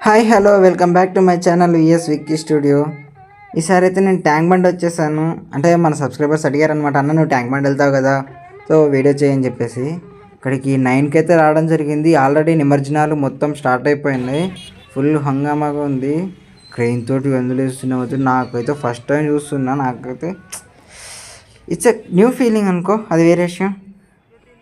Hi hello welcome back to my channel VS Vicky studio. ఈసారి అయితే నేను ట్యాంక్ బండ్ వచ్చేసాను. అంటే మన సబ్స్క్రైబర్స్ అడిగారనమాట, అన్న నువ్వు ట్యాంక్ బండ్ వెళ్తావు కదా, సో వీడియో చేయని చెప్పేసి ఇక్కడికి 9కి అయితే రావడం జరిగింది. ఆల్రెడీ నిమజ్జనాలు మొత్తం స్టార్ట్ అయిపోయింది. ఫుల్ హంగామాగా ఉంది. క్రెయిన్ తోటి వెందులేస్తున్న నాకైతే ఫస్ట్ టైం చూస్తున్నా. నాకైతే ఇట్స్ ఎ న్యూ ఫీలింగ్ అనుకో, అది వేరే విషయం.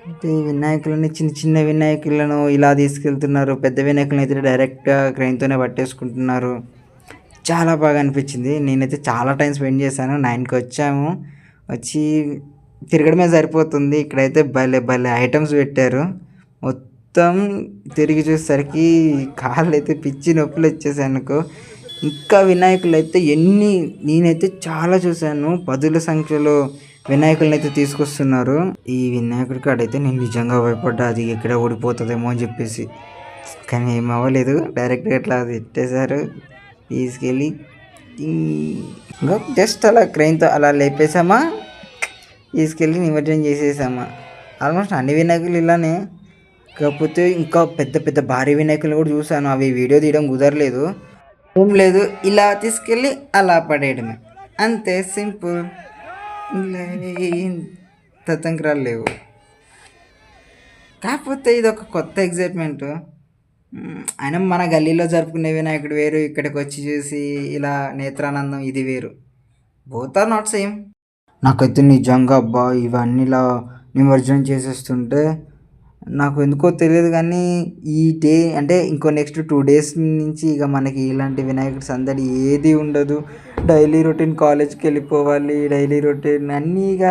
అంటే వినాయకులని చిన్న చిన్న వినాయకులను ఇలా తీసుకెళ్తున్నారు, పెద్ద వినాయకులను అయితే డైరెక్ట్గా క్రెయిన్తోనే పట్టేసుకుంటున్నారు. చాలా బాగా అనిపించింది. నేనైతే చాలా టైం స్పెండ్ చేశాను. 9కి వచ్చాము, వచ్చి తిరగడమే సరిపోతుంది. ఇక్కడైతే భలే భలే ఐటమ్స్ పెట్టారు. మొత్తం తిరిగి చూసేసరికి కాళ్ళు అయితే పిచ్చి నొప్పులు వచ్చేసాయి అనుకో. ఇంకా వినాయకులు అయితే నేనైతే చాలా చూశాను. పదుల సంఖ్యలో వినాయకులను అయితే తీసుకొస్తున్నారు. ఈ వినాయకుడి కాడైతే నేను నిజంగా భయపడ్డా, అది ఎక్కడ ఓడిపోతుందేమో అని చెప్పేసి. కానీ ఏం అవ్వలేదు, డైరెక్ట్గా అట్లా పెట్టేశారు. తీసుకెళ్ళి ఇంకా జస్ట్ అలా క్రెయిన్తో అలా లేపేసామా, తీసుకెళ్ళి నిమజ్జనం చేసేసామా. ఆల్మోస్ట్ అన్ని వినాయకులు ఇలానే, కాకపోతే ఇంకా పెద్ద పెద్ద భారీ వినాయకులు కూడా చూసాను. అవి వీడియో తీయడం కుదరలేదు. ఏం లేదు, ఇలా తీసుకెళ్ళి అలా పడేయడమే, అంతే, సింపుల్. తతంక్రాలు లేవు. కాకపోతే ఇది ఒక కొత్త ఎగ్జైట్మెంట్. అయినా మన గల్లీలో జరుపుకునే వినాయకుడు వేరు, ఇక్కడికి వచ్చి చూసి ఇలా నేత్రానందం ఇది వేరు. Both are not same. నాకైతే నిజంగా అబ్బా ఇవన్నీ ఇలా నిమజ్జనం చేసేస్తుంటే నాకు ఎందుకో తెలియదు, కానీ ఈ డే అంటే ఇంకో నెక్స్ట్ 2 days నుంచి ఇక మనకి ఇలాంటి వినాయకుడి సందడి ఏది ఉండదు. డైలీ రొటీన్, కాలేజ్కి వెళ్ళిపోవాలి, డైలీ రొటీన్ అన్నీ ఇక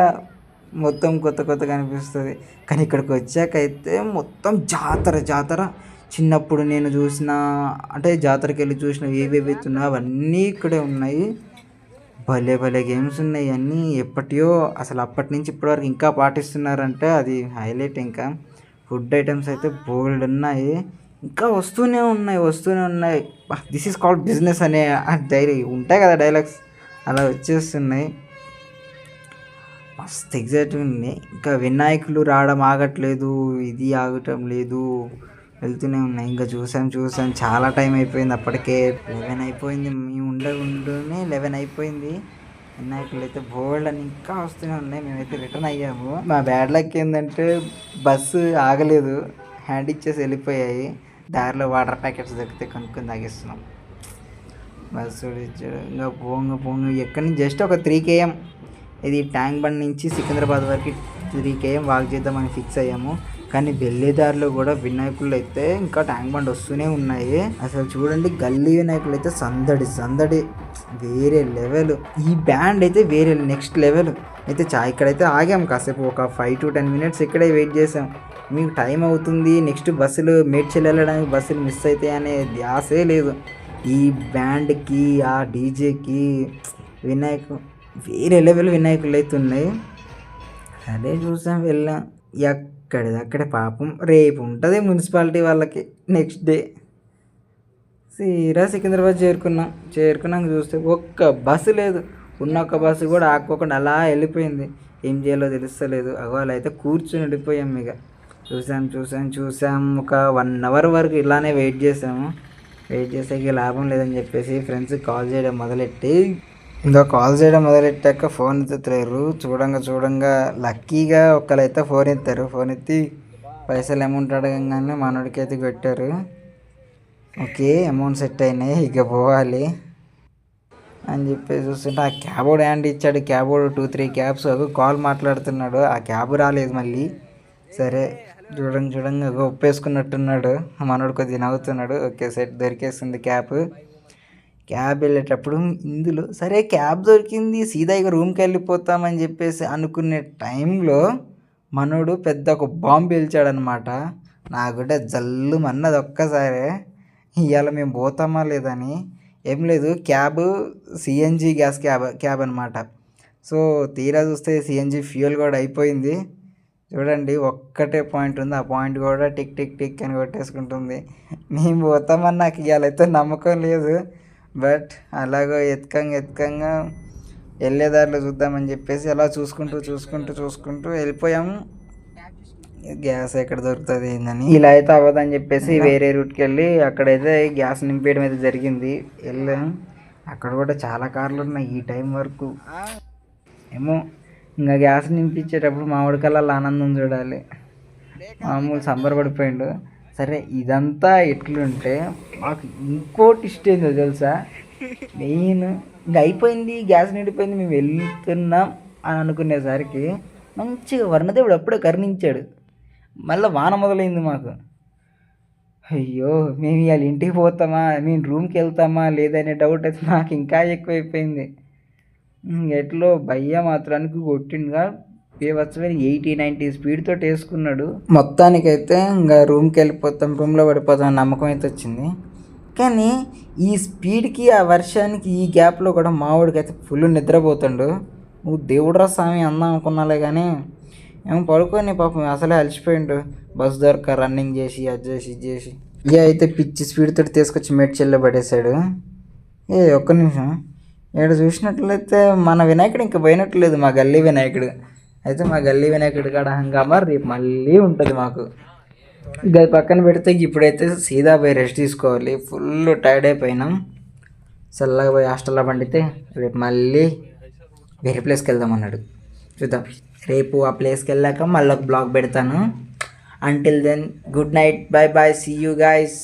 మొత్తం కొత్త కొత్తగా అనిపిస్తుంది. కానీ ఇక్కడికి వచ్చాకైతే మొత్తం జాతర జాతర. చిన్నప్పుడు నేను చూసిన, అంటే జాతరకి వెళ్ళి చూసిన ఏవేవి ఉన్నాయో అవన్నీ ఇక్కడే ఉన్నాయి. భలే భలే గేమ్స్ ఉన్నాయి అన్నీ. ఎప్పటియో అసలు అప్పటి నుంచి ఇప్పటివరకు ఇంకా పాటిస్తున్నారంటే అది హైలైట్. ఇంకా ఫుడ్ ఐటమ్స్ అయితే బోల్డ్ ఉన్నాయి, ఇంకా వస్తూనే ఉన్నాయి. దిస్ ఈజ్ కాల్డ్ బిజినెస్ అనే ఉంటాయి కదా డైలాగ్స్, అలా వచ్చేస్తున్నాయి. మస్తు ఎగ్జైటింగ్ ఉంది. ఇంకా వినాయకులు రావడం ఆగట్లేదు, ఇది ఆగటం లేదు, వెళ్తూనే ఉన్నాయి. ఇంకా చూసాం చాలా టైం అయిపోయింది. అప్పటికే 11 అయిపోయింది. మేము ఉండనే 11 అయిపోయింది. వినాయకులు అయితే బోల్డ్ అని ఇంకా వస్తూనే ఉన్నాయి. మేమైతే రిటర్న్ అయ్యాము. మా బ్యాడ్ లక్ ఏంటంటే బస్సు ఆగలేదు, హ్యాండ్ ఇచ్చేసి వెళ్ళిపోయాయి. దారిలో వాటర్ ప్యాకెట్స్ దొరికితే కొనుక్కొని తాగేస్తున్నాం. బస్సు ఇచ్చాడు. ఇంకా పోంగ ఎక్కడి నుంచి జస్ట్ ఒక 3 km, ఇది ట్యాంక్ బండ్ నుంచి సికింద్రాబాద్ వరకు 3 km వాక్ చేద్దామని ఫిక్స్ అయ్యాము. కానీ వెళ్ళేదారిలో కూడా వినాయకులు అయితే ఇంకా ట్యాంక్ బండ్ వస్తూనే ఉన్నాయి. అసలు చూడండి, గల్లీ వినాయకులు అయితే సందడి వేరే లెవెల్. ఈ బ్యాండ్ అయితే వేరే నెక్స్ట్ లెవెల్. అయితే ఇక్కడైతే ఆగాము కాసేపు, ఒక 5 to 10 minutes ఇక్కడే వెయిట్ చేసాం. మీకు టైం అవుతుంది, నెక్స్ట్ బస్సులు మేడ్చల్ వెళ్ళడానికి బస్సులు మిస్ అవుతాయి అనే ధ్యాసే లేదు. ఈ బ్యాండ్కి, ఆ డీజేకి వేరే లెవెల్ వినాయకులు అయితే ఉన్నాయి. అదే చూసాం, వెళ్ళాం. అక్కడే పాపం రేపు ఉంటుంది మున్సిపాలిటీ వాళ్ళకి నెక్స్ట్ డే. సీరా సికింద్రాబాద్ చేరుకున్నాక చూస్తే ఒక్క బస్సు లేదు. ఉన్న ఒక్క బస్సు కూడా ఆక్కోకుండా అలా వెళ్ళిపోయింది. ఏం చేయాలో తెలుస్తలేదు. అలా అయితే కూర్చుని వెళ్ళిపోయాం. ఇక చూసాం ఒక 1 hour వరకు ఇలానే వెయిట్ చేసాము. వెయిట్ చేసాక లాభం లేదని చెప్పేసి ఫ్రెండ్స్ కాల్ చేయడం మొదలెట్టాక ఫోన్ ఎత్తుతారు. చూడంగా లక్కీగా ఒకళ్ళైతే ఫోన్ ఎత్తారు. ఫోన్ ఎత్తి పైసలు అమౌంట్ అడగంగానే మనోడికి అయితే కొట్టారు. ఓకే, అమౌంట్ సెట్ అయినాయి, ఇక పోవాలి అని చెప్పేసి చూస్తుంటే ఆ క్యాబోర్డ్ హ్యాండ్ ఇచ్చాడు. క్యాబోర్డ్ 2-3 cabs కాల్ మాట్లాడుతున్నాడు. ఆ క్యాబ్ రాలేదు మళ్ళీ. సరే చూడంగా ఒప్పేసుకున్నట్టున్నాడు మనోడు, కొద్దిగా నవ్వుతున్నాడు. ఓకే, సెట్ దొరికేస్తుంది క్యాబ్ వెళ్ళేటప్పుడు ఇందులో సరే క్యాబ్ దొరికింది, సీదా ఇక రూమ్కి వెళ్ళిపోతామని చెప్పేసి అనుకునే టైంలో మనోడు పెద్ద ఒక బాంబు పేల్చాడనమాట. నాకుంటే జల్లుమన్నది ఒక్కసారే. ఇవాళ మేము పోతామా లేదని. ఏం లేదు, క్యాబ్ సిఎన్జి గ్యాస్ క్యాబ్ అనమాట. సో తీరా చూస్తే సిఎన్జి ఫ్యూయల్ కూడా అయిపోయింది. చూడండి, ఒక్కటే పాయింట్ ఉంది, ఆ పాయింట్ కూడా టిక్ టిక్ టిక్ అని కొట్టేసుకుంటుంది. మేము పోతామని నాకు ఇవాళ అయితే నమ్మకం లేదు. బట్ అలాగో ఎత్కంగా వెళ్ళేదారిలో చూద్దామని చెప్పేసి అలా చూసుకుంటూ వెళ్ళిపోయాము. గ్యాస్ ఎక్కడ దొరుకుతుంది ఏందని ఇలా అయితే అవ్వదని చెప్పేసి వేరే రూట్కి వెళ్ళి అక్కడైతే గ్యాస్ నింపేయడం అయితే జరిగింది. వెళ్ళాం, అక్కడ కూడా చాలా కార్లు ఉన్నాయి ఈ టైం వరకు. ఏమో ఇంకా గ్యాస్ నింపించేటప్పుడు మామిడి కళ్ళ ఆనందం చూడాలి. మామూలు సంబరపడిపోయిండు. సరే ఇదంతా ఎట్లుంటే మాకు ఇంకోటి ఇష్టం తెలుసా, మెయిన్ ఇంకా అయిపోయింది, గ్యాస్ నిండిపోయింది, మేము వెళ్తున్నాం అని అనుకునేసరికి మంచిగా వర్ణదేవుడు అప్పుడే కరుణించాడు. మళ్ళీ వాన మొదలైంది మాకు. అయ్యో మేము ఇవాళ ఇంటికి పోతామా, మేము రూమ్కి వెళ్తామా లేదనే డౌట్ అయితే నాకు ఇంకా ఎక్కువైపోయింది. ఎట్లో భయ్య మాత్రానికి కొట్టిండుగా బీభత్సమైన 80-90 స్పీడ్తో వేసుకున్నాడు. మొత్తానికైతే ఇంకా రూమ్కి వెళ్ళిపోతాం, రూమ్లో పడిపోతాం నమ్మకం అయితే వచ్చింది. కానీ ఈ స్పీడ్కి ఆ వర్షానికి ఈ గ్యాప్లో కూడా మావాడికి అయితే ఫుల్ నిద్రపోతాడు. నువ్వు దేవుడురా స్వామి అందాం అనుకున్నాలే కానీ ఏమో పడుకొని పాపం అసలే అలసిపోయిండు. బస్ దొరక రన్నింగ్ చేసి అది చేసి ఇది చేసి ఇక అయితే పిచ్చి స్పీడ్ తోటి తీసుకొచ్చి మేడ్చెల్లో పడేశాడు. ఒక్క నిమిషం, ఇక్కడ చూసినట్లయితే మన వినాయకుడు ఇంకా పోయినట్లేదు, మా గల్లీ వినాయకుడు. అయితే మా గల్లీ వినాయకుడు కాడ హంగామా రేపు మళ్ళీ ఉంటుంది మాకు. ఇక పక్కన పెడితే ఇప్పుడైతే సీదా పోయి రెస్ట్ తీసుకోవాలి. ఫుల్ టైర్డ్ అయిపోయినాం. చల్లగా పోయి హాస్టల్లో పండితే రేపు మళ్ళీ వేరే ప్లేస్కి వెళ్దాం అన్నాడు. చూద్దాం, రేపు ఆ ప్లేస్కి వెళ్ళాక మళ్ళీ ఒక బ్లాగ్ పెడతాను. Until then good night, bye bye, see you guys.